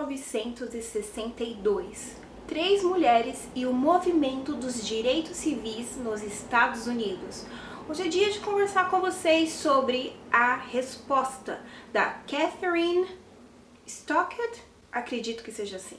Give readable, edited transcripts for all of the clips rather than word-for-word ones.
1962. Três mulheres e o movimento dos direitos civis nos Estados Unidos. Hoje é dia de conversar com vocês sobre a resposta da Catherine Stockett, acredito que seja assim.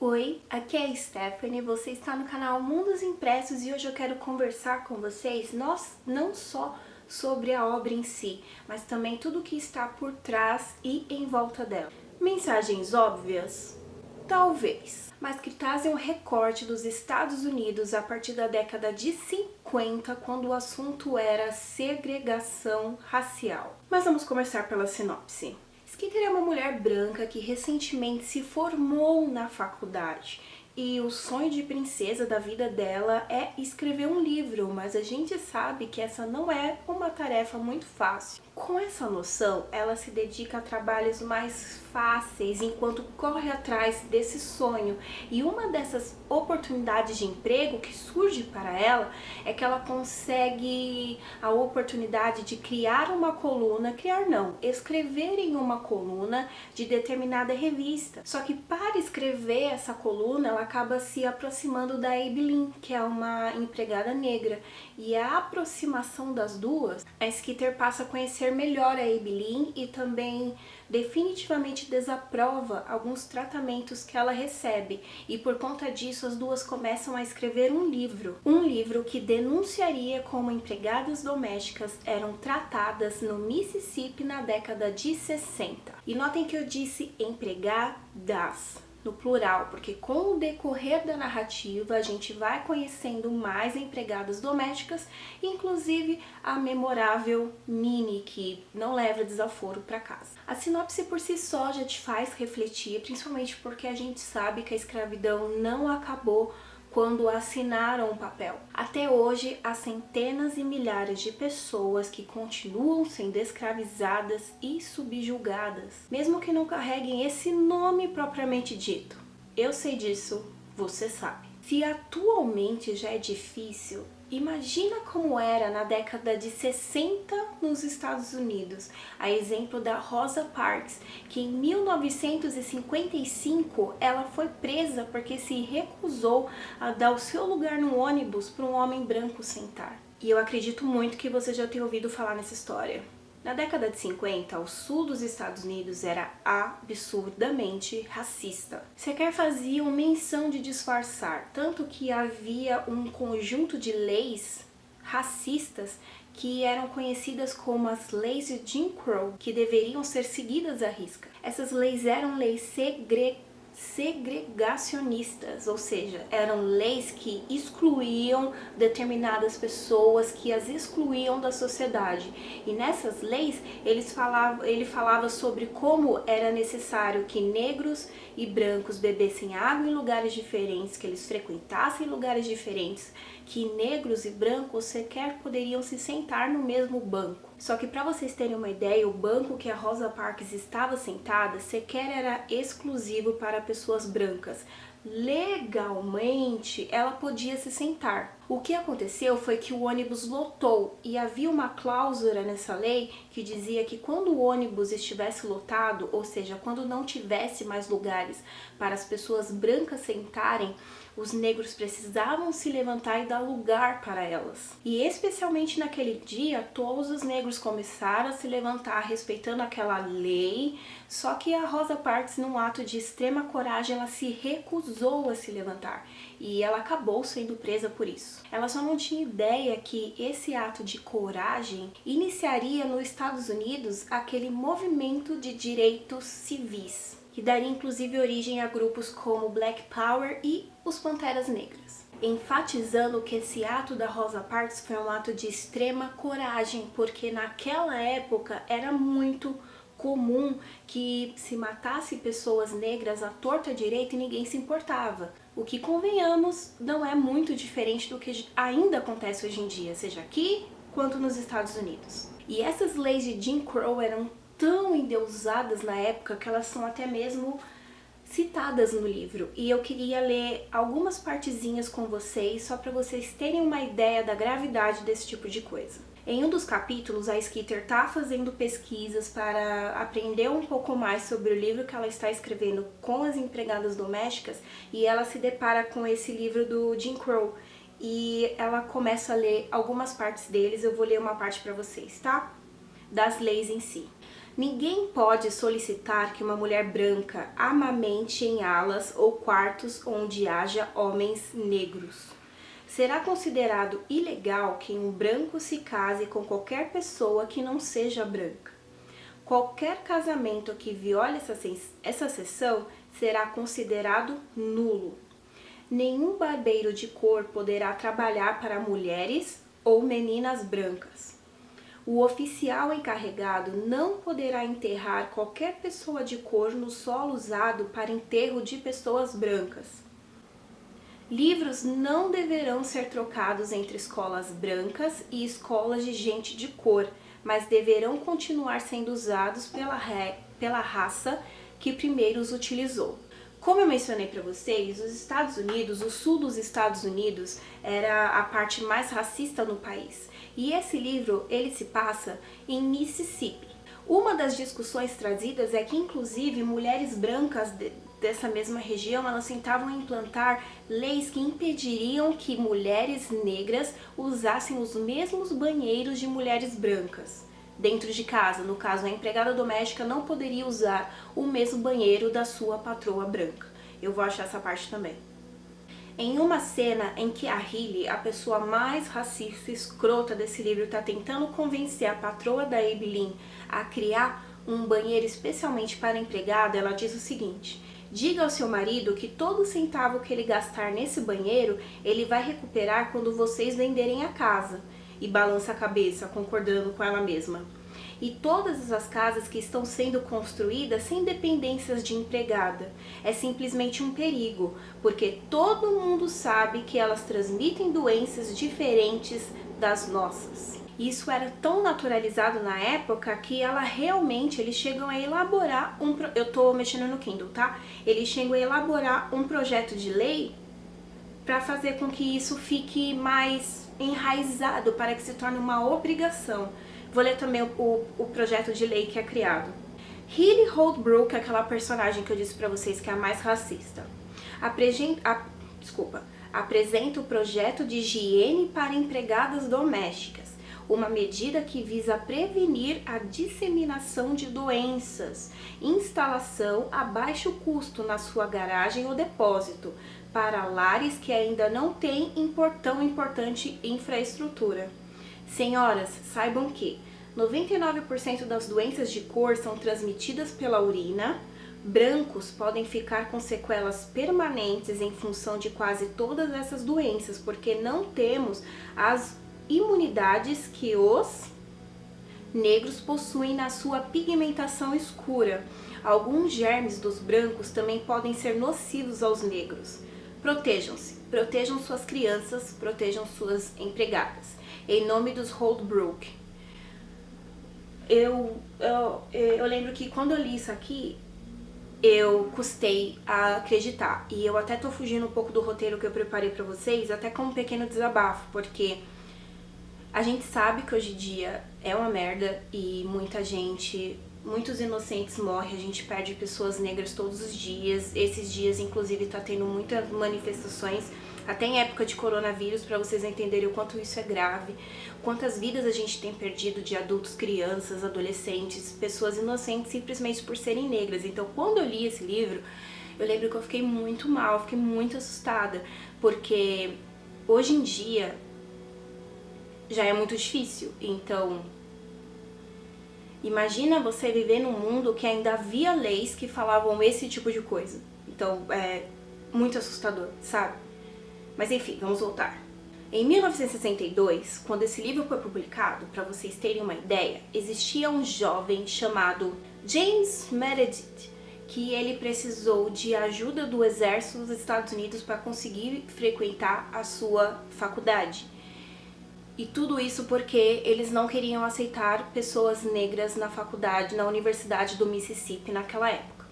Oi, aqui é a Stephanie, você está no canal Mundos Impressos e hoje eu quero conversar com vocês não só sobre a obra em si, mas também tudo o que está por trás e em volta dela. Mensagens óbvias? Talvez, mas que trazem um recorte dos Estados Unidos a partir da década de 50, quando o assunto era segregação racial. Mas vamos começar pela sinopse. Skeeter é uma mulher branca que recentemente se formou na faculdade e o sonho de princesa da vida dela é escrever um livro, mas a gente sabe que essa não é uma tarefa muito fácil. Com essa noção, ela se dedica a trabalhos mais fáceis enquanto corre atrás desse sonho. E uma dessas oportunidades de emprego que surge para ela é que ela consegue a oportunidade de criar uma coluna, escrever em uma coluna de determinada revista. Só que para escrever essa coluna, ela acaba se aproximando da Abilene, que é uma empregada negra. E a aproximação das duas, a Skeeter passa a conhecer melhor a Abilene e também definitivamente desaprova alguns tratamentos que ela recebe, e por conta disso as duas começam a escrever um livro que denunciaria como empregadas domésticas eram tratadas no Mississippi na década de 60. E notem que eu disse empregadas no plural, porque com o decorrer da narrativa a gente vai conhecendo mais empregadas domésticas, inclusive a memorável Minnie, que não leva desaforo para casa. A sinopse por si só já te faz refletir, principalmente porque a gente sabe que a escravidão não acabou quando assinaram o papel. Até hoje, há centenas e milhares de pessoas que continuam sendo escravizadas e subjugadas, mesmo que não carreguem esse nome propriamente dito. Eu sei disso, você sabe. Se atualmente já é difícil, imagina como era na década de 60 nos Estados Unidos, a exemplo da Rosa Parks, que em 1955 ela foi presa porque se recusou a dar o seu lugar no ônibus para um homem branco sentar. E eu acredito muito que você já tenha ouvido falar nessa história. Na década de 50, o sul dos Estados Unidos era absurdamente racista. Sequer faziam menção de disfarçar, tanto que havia um conjunto de leis racistas que eram conhecidas como as leis de Jim Crow, que deveriam ser seguidas à risca. Essas leis eram leis segregacionistas, ou seja, eram leis que excluíam determinadas pessoas, que as excluíam da sociedade. E nessas leis ele falava sobre como era necessário que negros e brancos bebessem água em lugares diferentes, que eles frequentassem lugares diferentes, que negros e brancos sequer poderiam se sentar no mesmo banco. Só que para vocês terem uma ideia, o banco que a Rosa Parks estava sentada sequer era exclusivo para pessoas brancas. Legalmente, ela podia se sentar. O que aconteceu foi que o ônibus lotou e havia uma cláusula nessa lei que dizia que quando o ônibus estivesse lotado, ou seja, quando não tivesse mais lugares para as pessoas brancas sentarem, os negros precisavam se levantar e dar lugar para elas. E especialmente naquele dia, todos os negros começaram a se levantar respeitando aquela lei, só que a Rosa Parks, num ato de extrema coragem, ela se recusou a se levantar e ela acabou sendo presa por isso. Ela só não tinha ideia que esse ato de coragem iniciaria nos Estados Unidos aquele movimento de direitos civis, que daria inclusive origem a grupos como Black Power e os Panteras Negras, enfatizando que esse ato da Rosa Parks foi um ato de extrema coragem, porque naquela época era muito comum que se matasse pessoas negras à torta direita e ninguém se importava. O que, convenhamos, não é muito diferente do que ainda acontece hoje em dia, seja aqui quanto nos Estados Unidos. E essas leis de Jim Crow eram tão endeusadas na época que elas são até mesmo citadas no livro. E eu queria ler algumas partezinhas com vocês, só para vocês terem uma ideia da gravidade desse tipo de coisa. Em um dos capítulos, a Skeeter está fazendo pesquisas para aprender um pouco mais sobre o livro que ela está escrevendo com as empregadas domésticas, e ela se depara com esse livro do Jim Crow, e ela começa a ler algumas partes deles. Eu vou ler uma parte para vocês, tá? Das leis em si. Ninguém pode solicitar que uma mulher branca amamente em alas ou quartos onde haja homens negros. Será considerado ilegal que um branco se case com qualquer pessoa que não seja branca. Qualquer casamento que viole essa seção será considerado nulo. Nenhum barbeiro de cor poderá trabalhar para mulheres ou meninas brancas. O oficial encarregado não poderá enterrar qualquer pessoa de cor no solo usado para enterro de pessoas brancas. Livros não deverão ser trocados entre escolas brancas e escolas de gente de cor, mas deverão continuar sendo usados pela raça que primeiro os utilizou. Como eu mencionei para vocês, os Estados Unidos, o sul dos Estados Unidos, era a parte mais racista no país. E esse livro, ele se passa em Mississippi. Uma das discussões trazidas é que, inclusive, mulheres brancas dessa mesma região, elas tentavam implantar leis que impediriam que mulheres negras usassem os mesmos banheiros de mulheres brancas dentro de casa. No caso, a empregada doméstica não poderia usar o mesmo banheiro da sua patroa branca. Eu vou achar essa parte também. Em uma cena em que a Riley, a pessoa mais racista e escrota desse livro, está tentando convencer a patroa da Evelyn a criar um banheiro especialmente para a empregada, ela diz o seguinte: diga ao seu marido que todo centavo que ele gastar nesse banheiro, ele vai recuperar quando vocês venderem a casa. E balança a cabeça, concordando com ela mesma. E todas as casas que estão sendo construídas sem dependências de empregada é simplesmente um perigo, porque todo mundo sabe que elas transmitem doenças diferentes das nossas. Isso era tão naturalizado na época que eles chegam a elaborar eu tô mexendo no Kindle, tá? Eles chegam a elaborar um projeto de lei para fazer com que isso fique mais enraizado, para que se torne uma obrigação. Vou ler também o projeto de lei que é criado. Riley Holbrook, aquela personagem que eu disse para vocês que é a mais racista, apresenta o projeto de higiene para empregadas domésticas, uma medida que visa prevenir a disseminação de doenças, instalação a baixo custo na sua garagem ou depósito, para lares que ainda não têm tão importante infraestrutura. Senhoras, saibam que 99% das doenças de cor são transmitidas pela urina. Brancos podem ficar com sequelas permanentes em função de quase todas essas doenças, porque não temos as imunidades que os negros possuem na sua pigmentação escura. Alguns germes dos brancos também podem ser nocivos aos negros. Protejam-se, protejam suas crianças, protejam suas empregadas. Em nome dos Holbrook. Eu lembro que quando eu li isso aqui, eu custei a acreditar. E eu até tô fugindo um pouco do roteiro que eu preparei pra vocês, até com um pequeno desabafo, porque a gente sabe que hoje em dia é uma merda e muitos inocentes morrem, a gente perde pessoas negras todos os dias. Esses dias, inclusive, tá tendo muitas manifestações, até em época de coronavírus, para vocês entenderem o quanto isso é grave, quantas vidas a gente tem perdido de adultos, crianças, adolescentes, pessoas inocentes simplesmente por serem negras. Então, quando eu li esse livro, eu lembro que eu fiquei muito mal, fiquei muito assustada, porque hoje em dia já é muito difícil. Então, imagina você viver num mundo que ainda havia leis que falavam esse tipo de coisa. Então, é muito assustador, sabe? Mas enfim, vamos voltar. Em 1962, quando esse livro foi publicado, para vocês terem uma ideia, existia um jovem chamado James Meredith, que ele precisou de ajuda do exército dos Estados Unidos para conseguir frequentar a sua faculdade. E tudo isso porque eles não queriam aceitar pessoas negras na faculdade, na Universidade do Mississippi naquela época.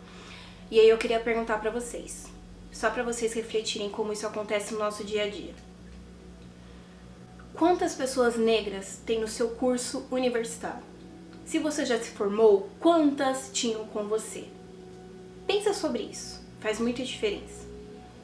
E aí eu queria perguntar para vocês, só para vocês refletirem como isso acontece no nosso dia a dia. Quantas pessoas negras tem no seu curso universitário? Se você já se formou, quantas tinham com você? Pensa sobre isso, faz muita diferença.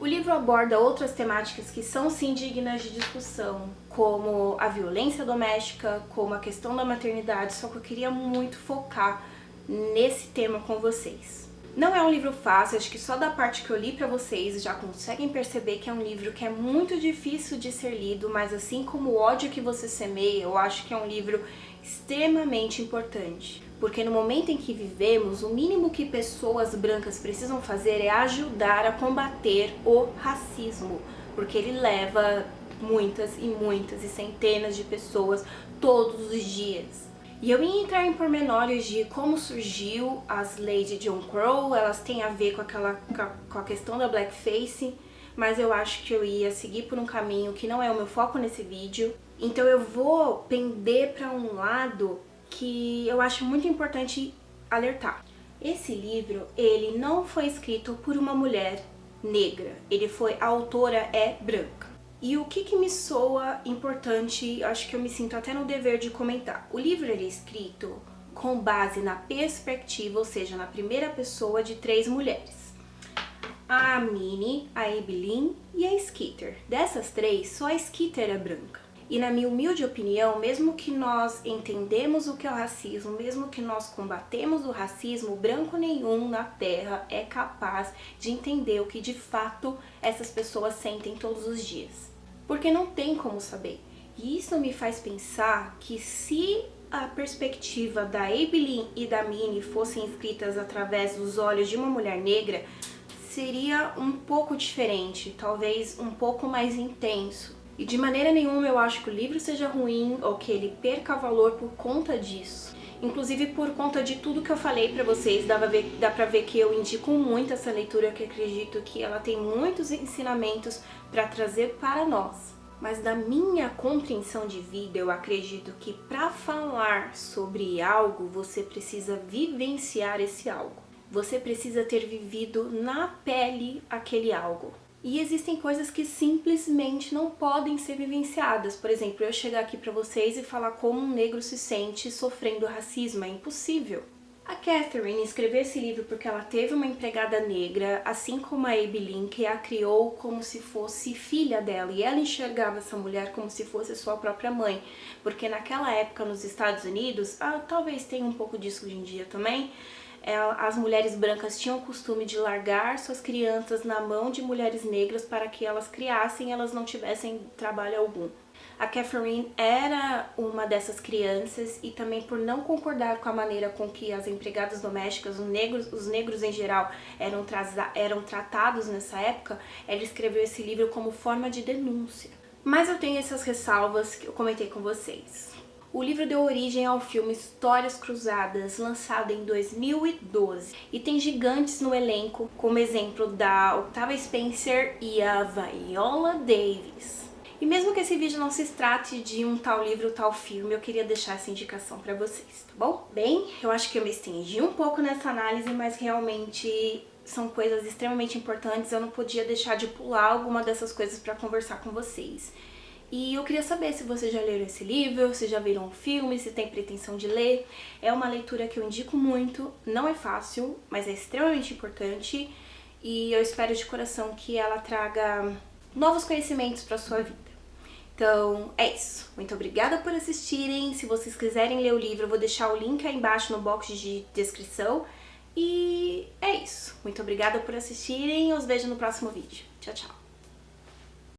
O livro aborda outras temáticas que são sim dignas de discussão, como a violência doméstica, como a questão da maternidade, só que eu queria muito focar nesse tema com vocês. Não é um livro fácil, acho que só da parte que eu li pra vocês já conseguem perceber que é um livro que é muito difícil de ser lido, mas assim como o ódio que você semeia, eu acho que é um livro extremamente importante. Porque no momento em que vivemos, o mínimo que pessoas brancas precisam fazer é ajudar a combater o racismo, porque ele leva muitas e centenas de pessoas todos os dias. E eu ia entrar em pormenores de como surgiu as leis de Jim Crow, elas têm a ver com a questão da blackface, mas eu acho que eu ia seguir por um caminho que não é o meu foco nesse vídeo. Então eu vou pender para um lado que eu acho muito importante alertar. Esse livro, ele não foi escrito por uma mulher negra, a autora é branca. E o que me soa importante, acho que eu me sinto até no dever de comentar. O livro ele é escrito com base na perspectiva, ou seja, na primeira pessoa de 3 mulheres. A Minnie, a Abilene e a Skeeter. Dessas 3, só a Skeeter é branca. E na minha humilde opinião, mesmo que nós entendemos o que é o racismo, mesmo que nós combatemos o racismo, branco nenhum na Terra é capaz de entender o que de fato essas pessoas sentem todos os dias. Porque não tem como saber. E isso me faz pensar que se a perspectiva da Abilene e da Minnie fossem escritas através dos olhos de uma mulher negra, seria um pouco diferente, talvez um pouco mais intenso. E de maneira nenhuma eu acho que o livro seja ruim ou que ele perca valor por conta disso. Inclusive por conta de tudo que eu falei pra vocês, dá pra ver que eu indico muito essa leitura, que acredito que ela tem muitos ensinamentos pra trazer para nós. Mas da minha compreensão de vida, eu acredito que pra falar sobre algo, você precisa vivenciar esse algo. Você precisa ter vivido na pele aquele algo. E existem coisas que simplesmente não podem ser vivenciadas. Por exemplo, eu chegar aqui pra vocês e falar como um negro se sente sofrendo racismo, é impossível. A Catherine escreveu esse livro porque ela teve uma empregada negra, assim como a Abilene, que a criou como se fosse filha dela. E ela enxergava essa mulher como se fosse sua própria mãe. Porque naquela época nos Estados Unidos, talvez tenha um pouco disso hoje em dia também, as mulheres brancas tinham o costume de largar suas crianças na mão de mulheres negras para que elas criassem e elas não tivessem trabalho algum. A Catherine era uma dessas crianças e também por não concordar com a maneira com que as empregadas domésticas, os negros em geral, eram tratados nessa época, ela escreveu esse livro como forma de denúncia. Mas eu tenho essas ressalvas que eu comentei com vocês. O livro deu origem ao filme Histórias Cruzadas, lançado em 2012, e tem gigantes no elenco, como exemplo da Octavia Spencer e a Viola Davis. E mesmo que esse vídeo não se trate de um tal livro, tal filme, eu queria deixar essa indicação pra vocês, tá bom? Bem, eu acho que eu me estendi um pouco nessa análise, mas realmente são coisas extremamente importantes, eu não podia deixar de pular alguma dessas coisas pra conversar com vocês. E eu queria saber se vocês já leram esse livro, se já viram o filme, se tem pretensão de ler. É uma leitura que eu indico muito, não é fácil, mas é extremamente importante. E eu espero de coração que ela traga novos conhecimentos para sua vida. Então, é isso. Muito obrigada por assistirem. Se vocês quiserem ler o livro, eu vou deixar o link aí embaixo no box de descrição. E é isso. Muito obrigada por assistirem. Eu os vejo no próximo vídeo. Tchau, tchau.